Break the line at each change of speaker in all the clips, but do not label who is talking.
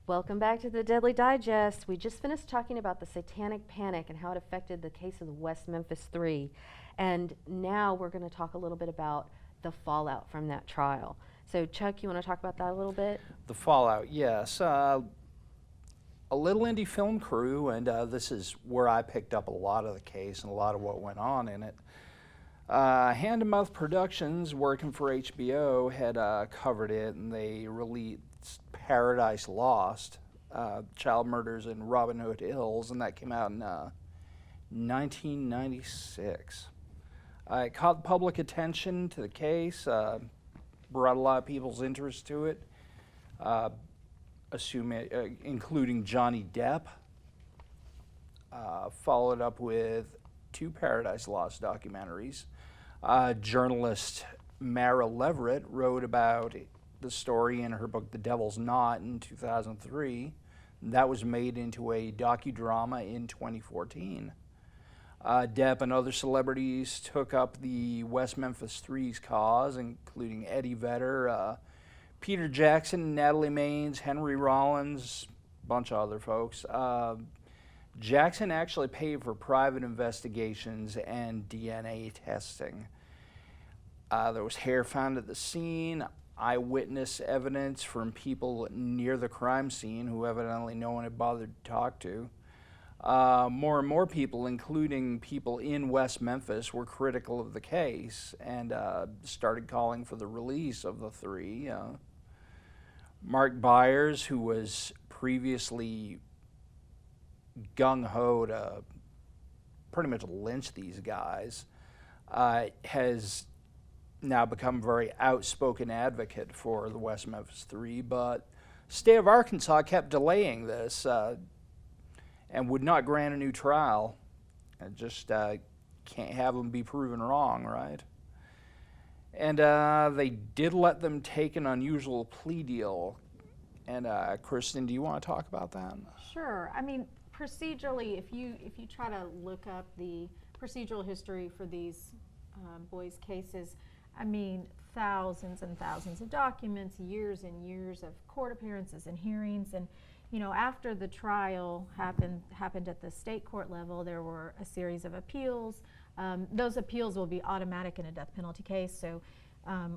Welcome back to the Deadly Digest. We just finished talking about the Satanic Panic and how it affected the case of the West Memphis 3. And now we're going to talk a little bit about the fallout from that trial. So Chuck, you want to talk about that a little bit?
The fallout, yes. A little indie film crew, and this is where I picked up a lot of the case and a lot of what went on in it. Hand to Mouth Productions, working for HBO, had covered it, and they released Paradise Lost, Child Murders in Robin Hood Hills, and that came out in 1996. It caught public attention to the case, brought a lot of people's interest to it, including Johnny Depp. Followed up with 2 Paradise Lost documentaries. Journalist Mara Leverett wrote about the story in her book The Devil's Knot in 2003. That was made into a docudrama in 2014. Depp and other celebrities took up the West Memphis 3's cause, including Eddie Vedder, Peter Jackson, Natalie Maines, Henry Rollins, a bunch of other folks. Jackson actually paid for private investigations and DNA testing. There was hair found at the scene, eyewitness evidence from people near the crime scene who evidently no one had bothered to talk to. More and more people, including people in West Memphis, were critical of the case and started calling for the release of the 3. Mark Byers, who was previously gung-ho to pretty much lynch these guys, has now become a very outspoken advocate for the West Memphis 3, but state of Arkansas kept delaying this and would not grant a new trial. And just can't have them be proven wrong, right? And they did let them take an unusual plea deal. And Kristin, do you want to talk about that?
Sure. I mean, procedurally, if you try to look up the procedural history for these boys' cases, I mean, thousands and thousands of documents, years and years of court appearances and hearings, and you know, after the trial happened at the state court level, there were a series of appeals. Those appeals will be automatic in a death penalty case, so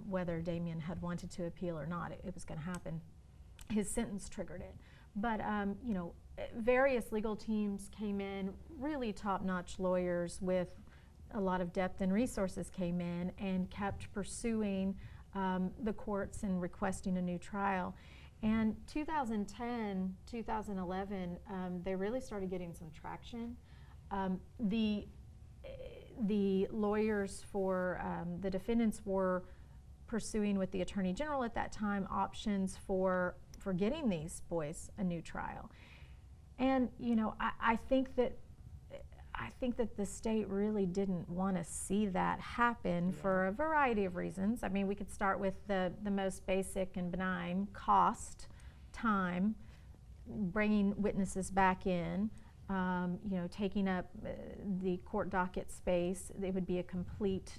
whether Damien had wanted to appeal or not, it was going to happen. His sentence triggered it. But you know, various legal teams came in, really top-notch lawyers with a lot of depth and resources came in and kept pursuing the courts and requesting a new trial. And 2010, 2011, they really started getting some traction. The lawyers for the defendants were pursuing with the Attorney General at that time options for getting these boys a new trial. And you know, I think that the state really didn't want to see that happen for a variety of reasons. I mean, we could start with the most basic and benign: cost, time, bringing witnesses back in, you know, taking up the court docket space. It would be a complete,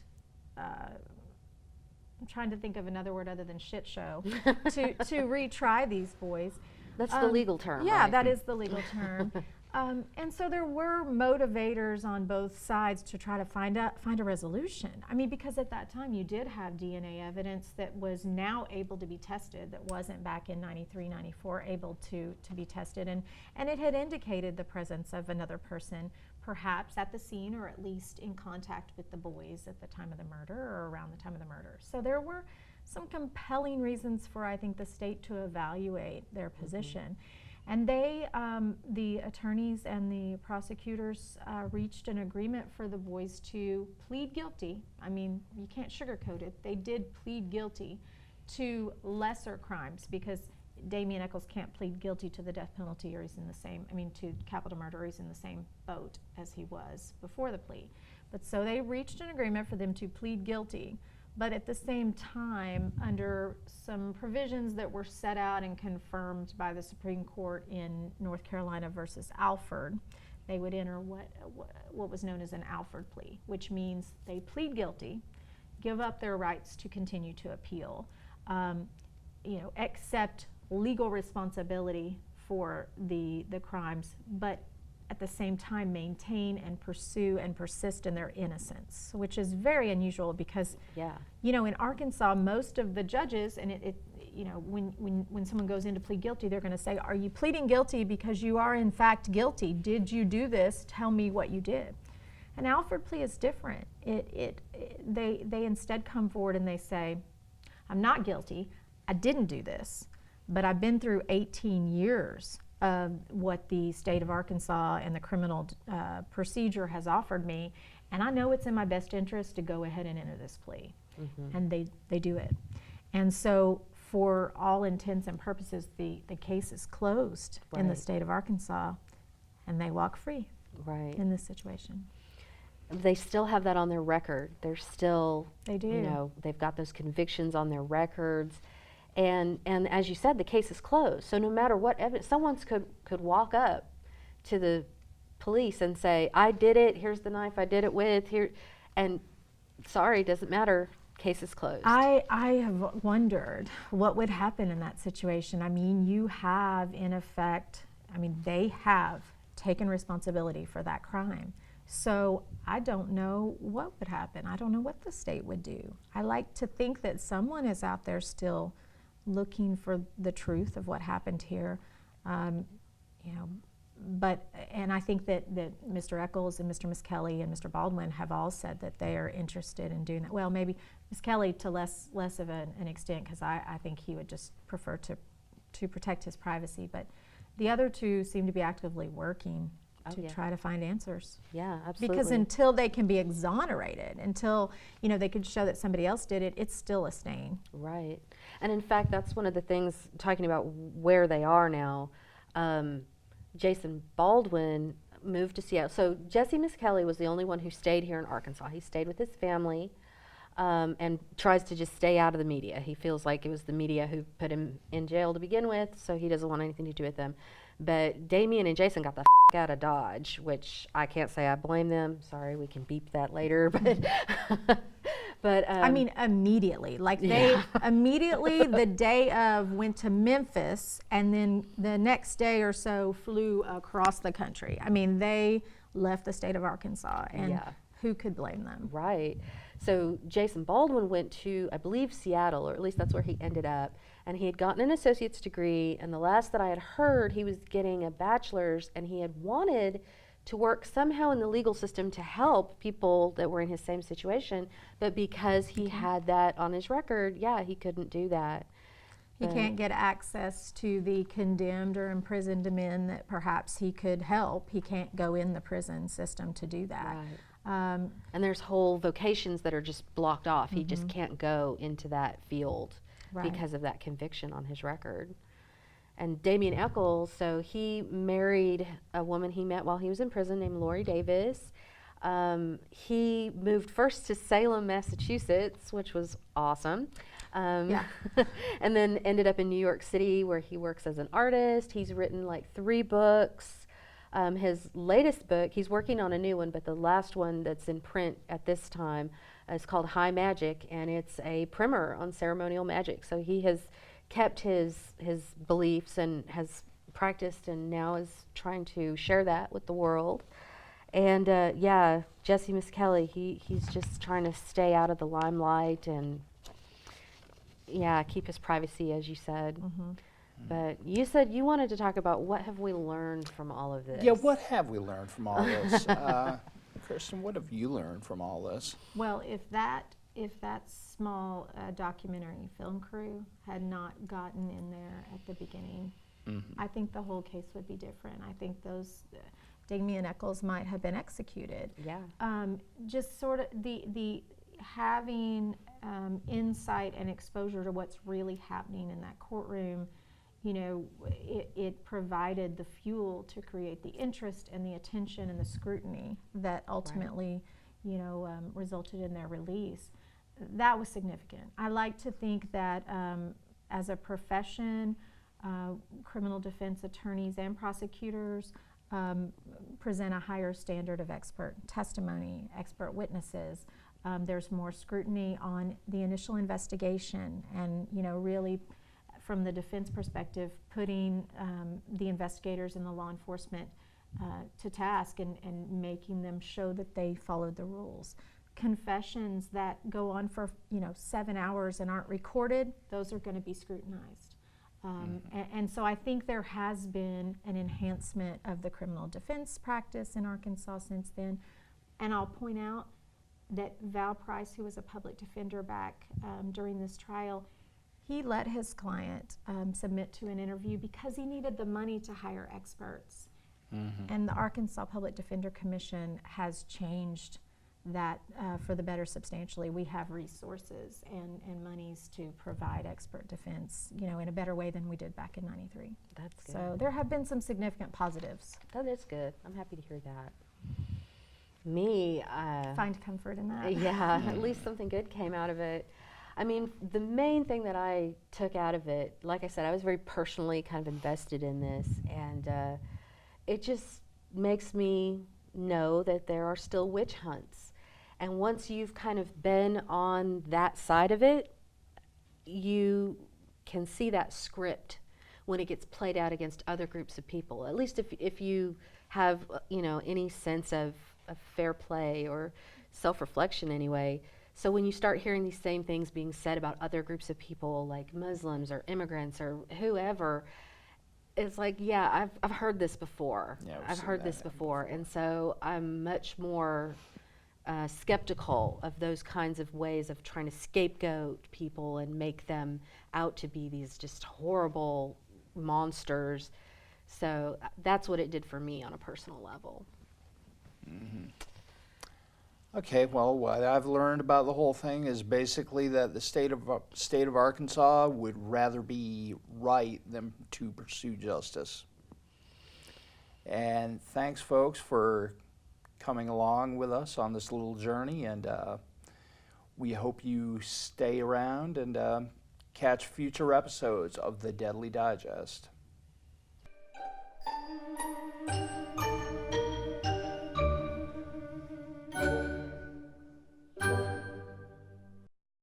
I'm trying to think of another word other than shit show, to retry these boys.
That's the legal term,
Yeah,
right?
that is the legal term. And so there were motivators on both sides to try to find a resolution. I mean, because at that time you did have DNA evidence that was now able to be tested, that wasn't back in 93, 94 able to be tested. And it had indicated the presence of another person, perhaps at the scene or at least in contact with the boys at the time of the murder or around the time of the murder. So there were some compelling reasons for, I think, the state to evaluate their position. And they, the attorneys and the prosecutors, reached an agreement for the boys to plead guilty. I mean, you can't sugarcoat it. They did plead guilty to lesser crimes, because Damien Echols can't plead guilty to the death penalty, or he's in the same, I mean, to capital murder, he's in the same boat as he was before the plea. But so they reached an agreement for them to plead guilty. But at the same time, under some provisions that were set out and confirmed by the Supreme Court in North Carolina versus Alford, they would enter what was known as an Alford plea, which means they plead guilty, give up their rights to continue to appeal, you know, accept legal responsibility for the crimes, but at the same time maintain and pursue and persist in their innocence, which is very unusual because,
Yeah.
you know, in Arkansas, most of the judges, and you know, when someone goes in to plead guilty, they're going to say, are you pleading guilty because you are in fact guilty? Did you do this? Tell me what you did. An Alford plea is different. They instead come forward and they say, I'm not guilty, I didn't do this, but I've been through 18 years of what the state of Arkansas and the criminal procedure has offered me, and I know it's in my best interest to go ahead and enter this plea. And they do it. And so for all intents and purposes, the case is closed in the
Right.
state of Arkansas, and they walk free
Right.
in this situation.
They still have that on their record. They're still,
They do.
you know, they've got those convictions on their records. And as you said, the case is closed. So no matter what evidence, someone could walk up to the police and say, I did it, here's the knife I did it with, here, and sorry, doesn't matter, case is closed.
I have wondered what would happen in that situation. I mean, you have, in effect, I mean, they have taken responsibility for that crime. So I don't know what would happen. I don't know what the state would do. I like to think that someone is out there still looking for the truth of what happened here. You know, and I think that Mr. Eccles and Mr. Miss Kelly and Mr. Baldwin have all said that they are interested in doing that. Well, maybe Miss Kelly to less of an extent, because I think he would just prefer to protect his privacy. But the other two seem to be actively working to try to find answers.
Yeah, absolutely.
Because until they can be exonerated, until, you know, they can show that somebody else did it, it's still a stain.
Right. And in fact, that's one of the things, talking about where they are now. Jason Baldwin moved to Seattle. So Jesse Miss Kelly was the only one who stayed here in Arkansas. He stayed with his family and tries to just stay out of the media. He feels like it was the media who put him in jail to begin with, so he doesn't want anything to do with them. But Damien and Jason got the out of Dodge, which I can't say I blame them. Sorry, we can beep that later. But
I mean, immediately. Like they immediately the day of went to Memphis, and then the next day or so flew across the country. I mean, they left the state of Arkansas, and who could blame them?
Right. So Jason Baldwin went to, I believe, Seattle, or at least that's where he ended up. And he had gotten an associate's degree, and the last that I had heard, he was getting a bachelor's, and he had wanted to work somehow in the legal system to help people that were in his same situation, but because he had that on his record, he couldn't do that.
He can't get access to the condemned or imprisoned men that perhaps he could help. He can't go in the prison system to do that.
Right. And there's whole vocations that are just blocked off. He just can't go into that field because of that conviction on his record. And Damien Eccles, so he married a woman he met while he was in prison named Lori Davis. He moved first to Salem, Massachusetts, which was awesome. And then ended up in New York City, where he works as an artist. He's written like 3 books. His latest book, he's working on a new one, but the last one that's in print at this time is called High Magic, and it's a primer on ceremonial magic. So he has kept his beliefs and has practiced, and now is trying to share that with the world. And Jesse Miss Kelly, he's just trying to stay out of the limelight and keep his privacy, as you said. But you said you wanted to talk about what have we learned from all of this?
Yeah, what have we learned from all this? Kristin, what have you learned from all this?
Well, if that small documentary film crew had not gotten in there at the beginning, I think the whole case would be different. I think those Damien Eccles might have been executed. Just sort of the having insight and exposure to what's really happening in that courtroom, you know, it provided the fuel to create the interest and the attention and the scrutiny that ultimately, you know, resulted in their release. That was significant. I like to think that as a profession, criminal defense attorneys and prosecutors present a higher standard of expert testimony, expert witnesses. There's more scrutiny on the initial investigation, and, you know, really from the defense perspective, putting the investigators and the law enforcement to task and making them show that they followed the rules. Confessions that go on for 7 hours and aren't recorded, those are going to be scrutinized. And so I think there has been an enhancement of the criminal defense practice in Arkansas since then. And I'll point out that Val Price, who was a public defender back during this trial, he let his client submit to an interview because he needed the money to hire experts. And the Arkansas Public Defender Commission has changed that for the better substantially. We have resources and monies to provide expert defense, in a better way than we did back in '93.
That's good.
So there have been some significant positives.
That is good. I'm happy to hear that. Me,
Find comfort in that.
yeah, at least something good came out of it. I mean, the main thing that I took out of it, like I said, I was very personally kind of invested in this, and it just makes me know that there are still witch hunts. And once you've kind of been on that side of it, you can see that script when it gets played out against other groups of people. At least if you have, any sense of fair play or self-reflection anyway. So when you start hearing these same things being said about other groups of people like Muslims or immigrants or whoever, it's like, yeah, I've heard this before.
Yeah, we've
I've
seen
heard
that
this before. And so I'm much more skeptical of those kinds of ways of trying to scapegoat people and make them out to be these just horrible monsters. So that's what it did for me on a personal level.
Okay, well, what I've learned about the whole thing is basically that the state of Arkansas would rather be right than to pursue justice. And thanks, folks, for coming along with us on this little journey, and we hope you stay around and catch future episodes of the Deadly Digest.